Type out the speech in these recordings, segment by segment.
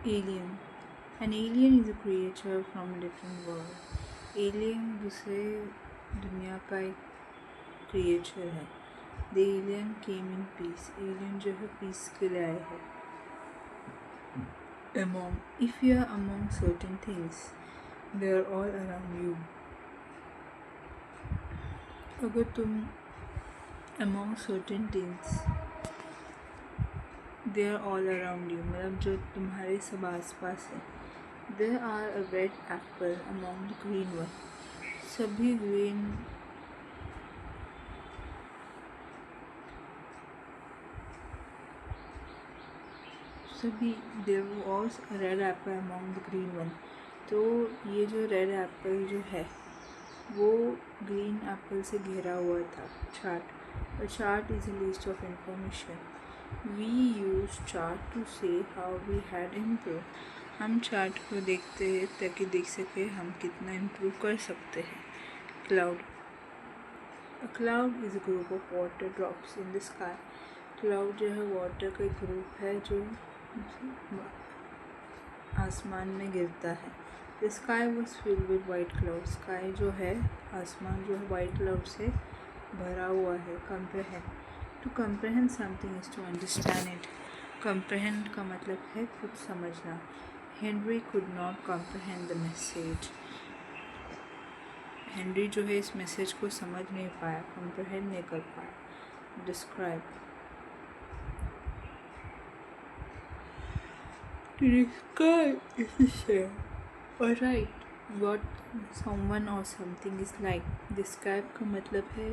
Alien. An alien is a creature from a different world. Alien दूसरे दुनिया का एक क्रिएचर है. The alien came in peace. Alien जो है पीस के लिए आए है. Among. If you are among certain things, they are all around you. अगर तुम among certain things, they are all around you, मतलब जो तुम्हारे सब आस पास है. There are a red apple among the green one. सभी ग्रीन सभी there was a red apple among the green one. तो ये जो रेड एप्पल जो है वो ग्रीन एप्पल से घिरा हुआ था. Chart. A chart is a list of information. We use chart to say how we had improved. हम चार्ट को देखते हैं ताकि देख सके हम कितना इम्प्रूव कर सकते हैं. Cloud. A cloud is a group of water drops in the sky. Cloud जो है वाटर का एक ग्रुप है जो आसमान में गिरता है. The sky was filled with white clouds. Sky जो है आसमान जो है वाइट क्लाउड से भरा हुआ है. Comprehend. To comprehend something is to understand it. Comprehend का मतलब है कुछ समझना. Henry could not comprehend the message. Henry जो है इस मैसेज को समझ नहीं पाया. comprehend नहीं कर पाया. Describe. To describe is to say or write what someone or something is like. Describe का मतलब है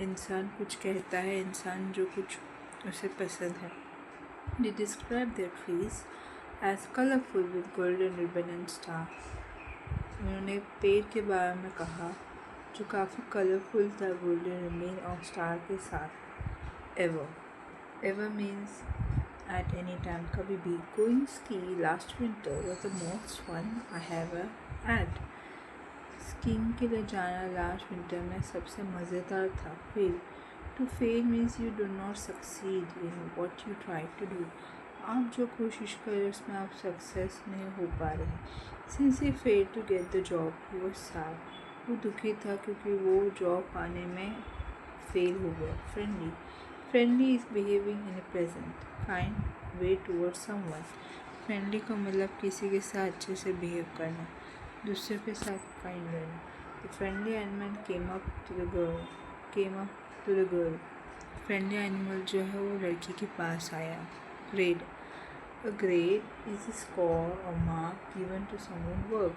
इंसान कुछ कहता है, इंसान जो कुछ उसे पसंद है. They describe their trees as colorful with golden ribbon and star. उन्होंने पेड़ के बारे में कहा जो काफ़ी कलरफुल था गोल्डन रिबन और स्टार के साथ. Ever. Ever means at any time, कभी भी. Going ski last winter was the most fun I ever had. Skiing के लिए जाना लास्ट विंटर में सबसे मज़ेदार था. Fail. To fail means you do not succeed in what you try to do. आप जो कोशिश कर रहे उसमें आप सक्सेस नहीं हो पा रहे. Since he fail to get the job he was sad. वो दुखी था क्योंकि वो जॉब पाने में फेल हो गया. Friendly. Friendly is behaving in A pleasant kind way towards someone. Friendly का मतलब किसी के साथ अच्छे से बिहेव करना, दूसरे के साथ काइंड रहना. The friendly animal came up to the girl. Friendly animal जो है वो लड़की के पास आया. Grade. A grade is a score और mark given to someone work.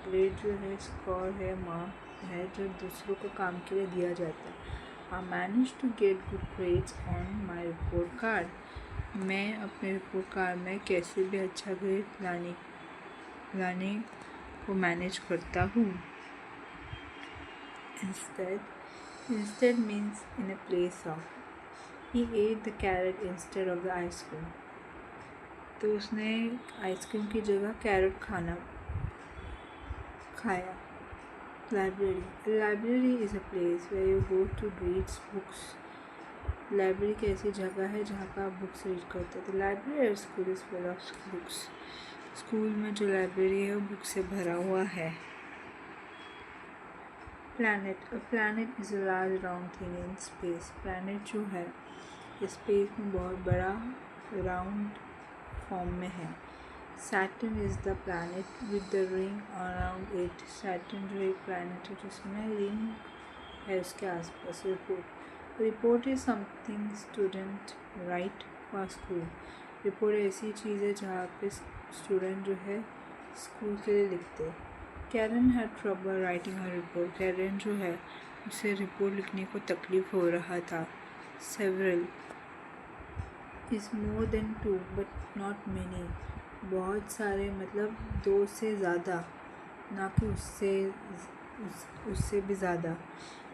Grade जो है स्कोर है, मार्क है जो दूसरों को काम के लिए दिया जाता है. I managed to get good grades on my report card. मैं अपने रिपोर्ट कार्ड में कैसे भी अच्छा ग्रेड लाने को मैनेज करता हूँ. Instead means in a place of. He ate the carrot instead of the ice cream. तो उसने आइसक्रीम की जगह कैरेट खाया. Library. A library is a place where you go to read books. Library एक ऐसी जगह है जहाँ पर आप बुक्स रीड करते हैं. The library at school is full of books. School में जो लाइब्रेरी है वो बुक से भरा हुआ है. Planet. A planet is a large round thing in space. Planet जो है स्पेस में बहुत बड़ा राउंड फॉर्म में है. Saturn is the planet with the ring around it. Saturn जो एक planet है जिसमें रिंग है उसके आसपास. Report is something student write for school. Report ऐसी चीज़ है जहाँ पे स्टूडेंट जो है स्कूल के लिए लिखते हैं. Karen had trouble writing her report. Karen जो है उसे रिपोर्ट लिखने को तकलीफ़ हो रहा था. Several is more than two but not many. बहुत सारे मतलब दो से ज़्यादा, ना कि उससे भी ज़्यादा.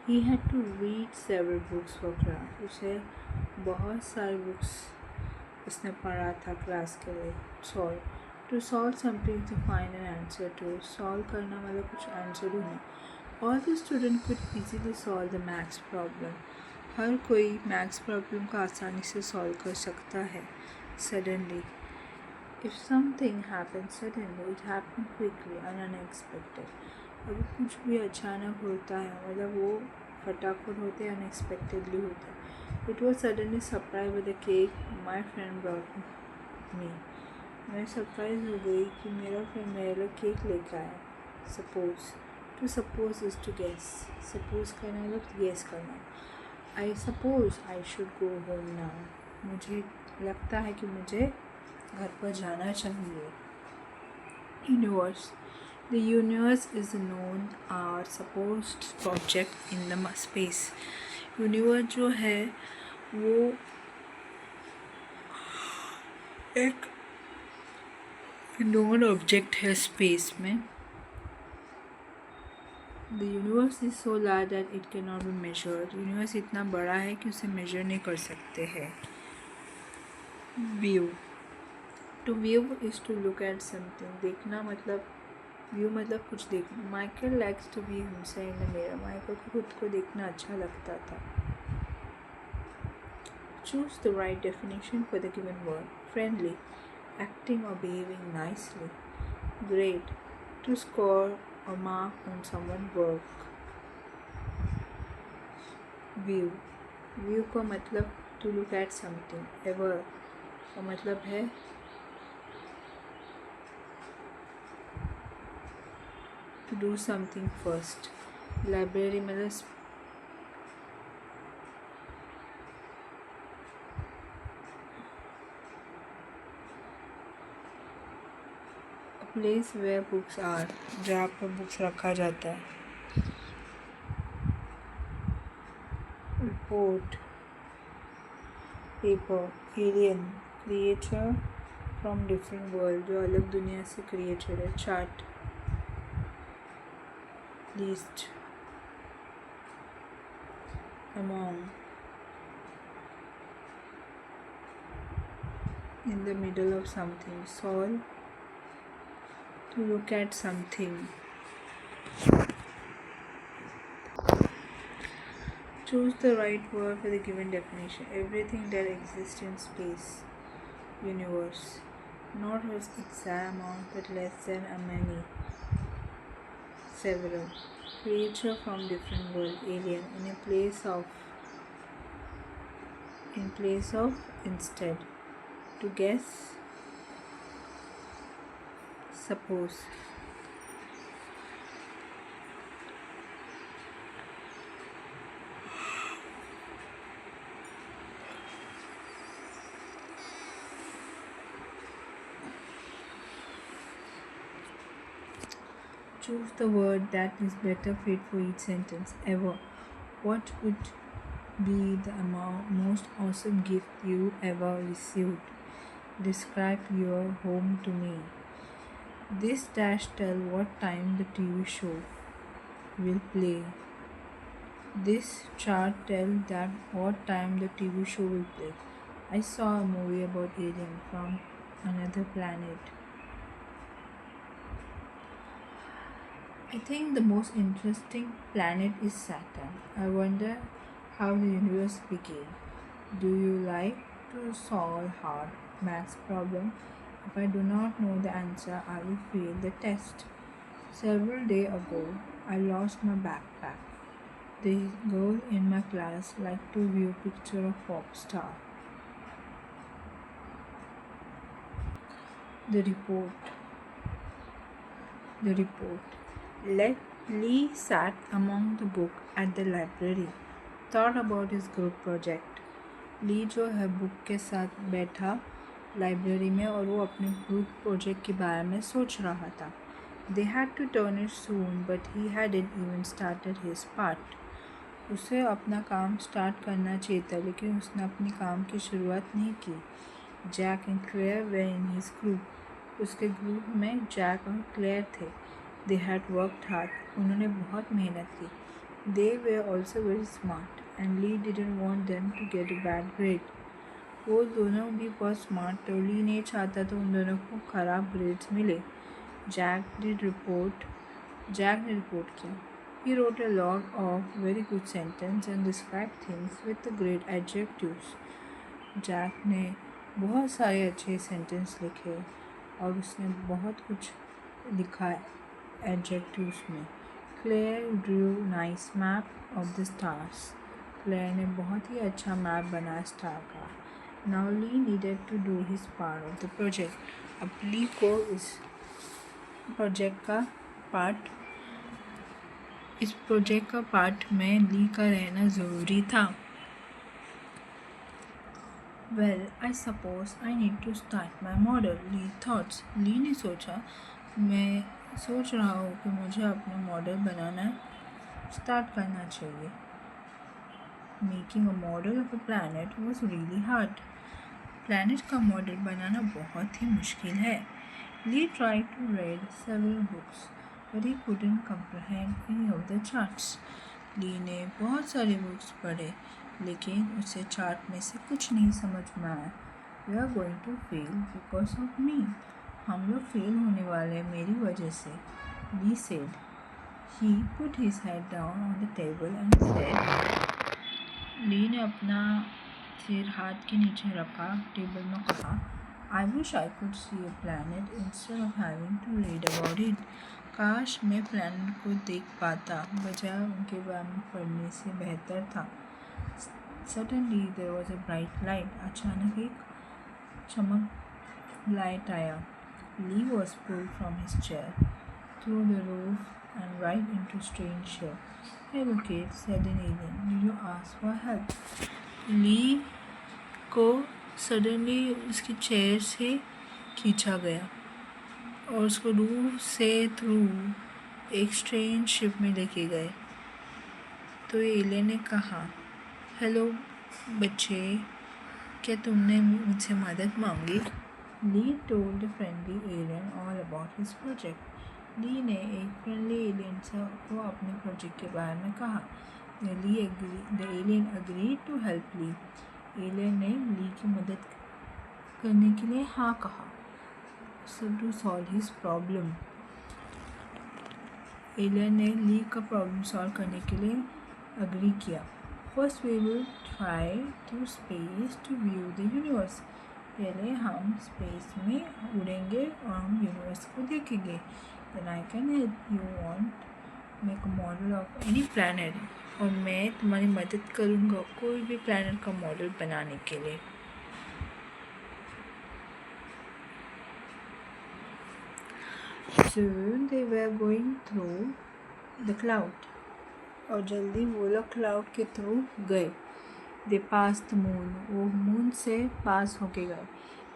He had to read several books for class. उसे बहुत सारे बुक्स उसने पढ़ा था क्लास के लिए. Solve. To solve something to find an answer to. Solve करना मतलब कुछ आंसर ढूंढना. All the student could easily solve the maths problem. हर कोई मैथ्स प्रॉब्लम को आसानी से सॉल्व कर सकता है. Suddenly. If something happens suddenly, it happened quickly and unexpected. अगर कुछ भी अचानक होता है मतलब वो फटाफट होते हैं अनएक्सपेक्टेडली होता है. It was suddenly surprised with a cake my friend brought me. मैं सरप्राइज हो गई कि मेरा फ्रेंड मेरे लिए केक लेकर आया. Suppose to suppose is to guess. Suppose करना मतलब गेस करना. I suppose I should go home now. मुझे लगता है कि मुझे घर पर जाना चाहिए. Universe. The universe is known or supposed object in the space. Universe जो है वो एक नॉन ऑब्जेक्ट है स्पेस में. The universe is so large that it cannot be measured. Universe इतना बड़ा है कि उसे मेजर नहीं कर सकते हैं. View. To view is to look at something. देखना मतलब व्यू मतलब कुछ देखना. Michael likes to view himself in the mirror. Michael को खुद को देखना अच्छा लगता था. Choose the right definition for the given word. Friendly, acting or behaving nicely. Great, to score a mark on someone's work. View. View का मतलब to look at something. Ever का मतलब है to do something first. Library मतलब place where books are. जहाँ पर books रखा जाता है. Report. Paper. Alien, creature from different world. जो अलग दुनिया से क्रिएचर है. Chart. List. Among. In the middle of something. Solve. To look at something. Choose the right word for the given definition. Everything that exists in space. Universe. Not as exact amount but less than a many. Several. Creature from different world. Alien. In place of instead. To guess. Suppose. Choose the word that is better fit for each sentence. Ever. What would be the most awesome gift you ever received? Describe your home to me. This dash tell what time the TV show will play. This chart tell that what time the TV show will play. I saw a movie about alien from another planet. I think the most interesting planet is Saturn. I wonder how the universe began. Do you like to solve hard maths problem? If I do not know the answer, I will fail the test. Several days ago, I lost my backpack. The girl in my class liked to view picture of pop star. The report. The report. Lee sat among the book at the library, thought about his group project. ली जो है book के साथ बैठा library में और वो अपने group project के बारे में सोच रहा था. They had to turn it soon, but he hadn't even started his part. उसे अपना काम स्टार्ट करना चाहिए था लेकिन उसने अपनी काम की शुरुआत नहीं की. Jack and Claire were in his group. उसके ग्रुप में जैक और क्लेयर थे. They had worked hard. उन्होंने बहुत मेहनत की. They were also very smart and Lee didn't want them to get a bad grade. वो दोनों भी बहुत स्मार्ट थे. ली नहीं चाहता था उन दोनों को ख़राब ग्रेड्स मिले. जैक ने रिपोर्ट किया. He wrote a lot of very good sentences and described things with the great adjectives. Jack ने बहुत सारे अच्छे सेंटेंस लिखे और उसने बहुत कुछ लिखा है एडजेक्टिव्स में। Claire drew nice map of the stars. Claire ने बहुत ही अच्छा मैप बनाया स्टार का। Now Lee needed to do his part of the project. अब ली को इस प्रोजेक्ट का पार्ट में ली का रहना ज़रूरी था। Well, I suppose I need to start my model, Lee thoughts. ली ने सोचा, मैं सोच रहा हूँ कि मुझे अपना मॉडल बनाना स्टार्ट करना चाहिए। Making a model of a planet was really hard. Planet का मॉडल बनाना बहुत ही मुश्किल है। Lee tried to read several books, but he couldn't comprehend any of the charts. ली ने बहुत सारे बुक्स पढ़े, लेकिन उसे चार्ट में से कुछ नहीं समझ में आया। We are going to fail because of me. हम लोग फेल होने वाले हैं मेरी वजह से। Lee said. He put his head down on the table and said. ली ने अपना सिर हाथ के नीचे रखा, टेबल में कहा, I wish I could see a planet instead of having to read about it. काश मैं प्लैनेट को देख पाता, बजाय उनके बारे में पढ़ने से बेहतर था। Suddenly there was a bright light. अचानक एक चमक लाइट आया। Lee was pulled from his chair, through the roof and right into strange shell. Hello kid, said an alien. Did you ask for help? Lee को suddenly उसकी chair से खींचा गया और उसको रूफ से थ्रू एक स्ट्रेंज शिप में लेके गए। तो एलियन ने कहा, हेलो बच्चे, क्या तुमने मुझसे मदद मांगी? Lee told the friendly alien all about his project. Lee ने एक फ्रेंडली एलियन को अपने प्रोजेक्ट के बारे में कहा। The alien agree to help Lee. Alien ने ली की मदद करने के लिए हाँ कहा। So to solve his problem, alien ने ली का प्रॉब्लम सॉल्व करने के लिए अग्री किया। First we will try through space to view the universe. पहले हम स्पेस में उड़ेंगे और हम यूनिवर्स को देखेंगे। Then I can help you want make a model of any planet. और मैं तुम्हारी मदद करूँगा कोई भी प्लैनेट का मॉडल बनाने के लिए। Soon they were going through the cloud. और जल्दी वो लोग क्लाउड के थ्रू गए। They passed the moon. वो मून से पास होके गए।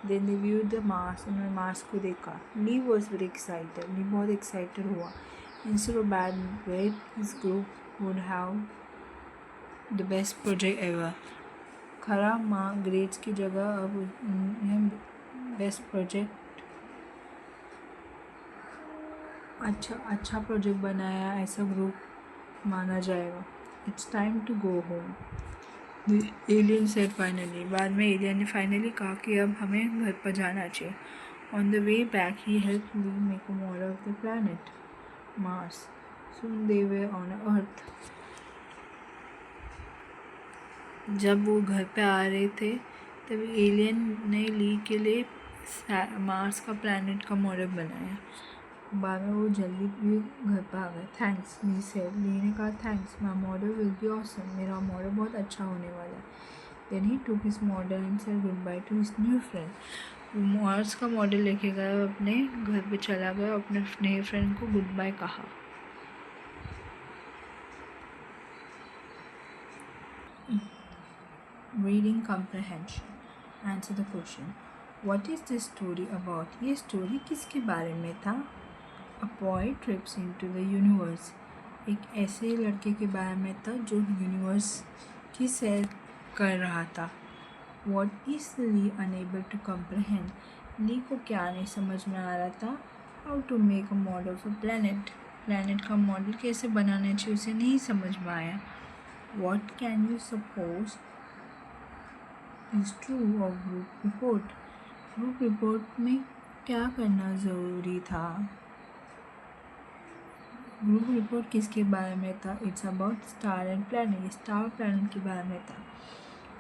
Then they viewed the Mars. उन्होंने मार्स को देखा। Lee was very excited. ली बहुत एक्साइटेड हुआ। Instead of bad grade, his group would have the best project ever. खराब ग्रेड्स की जगह अब उन्हें बेस्ट प्रोजेक्ट अच्छा प्रोजेक्ट बनाया ऐसा ग्रुप माना जाएगा। It's time to go home, the alien said finally. बाद में एलियन ने फाइनली कहा कि अब हमें घर पर जाना चाहिए। On the way back he help Lee make a model of the planet Mars. Soon they were on Earth. जब वो घर पे आ रहे थे तब एलियन ने ली के लिए मार्स का प्लैनेट का मॉडल बनाया। बाद में वो जल्दी भी घर पर आ गए। थैंक्स, ली सेड। ली ने कहा, thanks, my model will be awesome. मेरा मॉडल बहुत अच्छा होने वाला है। Then he took his model and said good bye to his new friend. वो मार्स का मॉडल लेके गया, अपने घर पे चला गया, अपने नए फ्रेंड को गुड बाय कहा। Reading comprehension. Answer the question, what is this story about? ये स्टोरी किसके बारे में था? A boy trips into the universe. एक ऐसे लड़के के बारे में था जो यूनिवर्स की सैर कर रहा था। What is Lee unable to comprehend? ली को क्या नहीं समझ में आ रहा था? How to make a model for planet? Planet का मॉडल कैसे बनाना चाहिए उसे नहीं समझ में आया। What can you suppose is true of group report? Group report में क्या करना ज़रूरी था? ग्रुप रिपोर्ट किसके बारे में था? It's about star and planet. Star planet के बारे में था।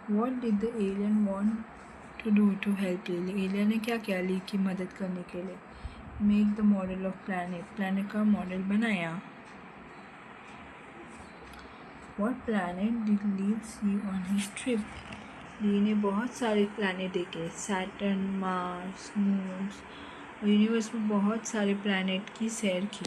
What did the alien want to do to help Lily? Alien ने क्या किया ली की मदद करने के लिए? Make the model of planet, planet का मॉडल बनाया। What planet did Lee see on his trip? Lee ने बहुत सारे प्लैनेट देखे, सैटर्न, मार्स, मून्स और यूनिवर्स में बहुत सारे प्लैनेट की सैर की।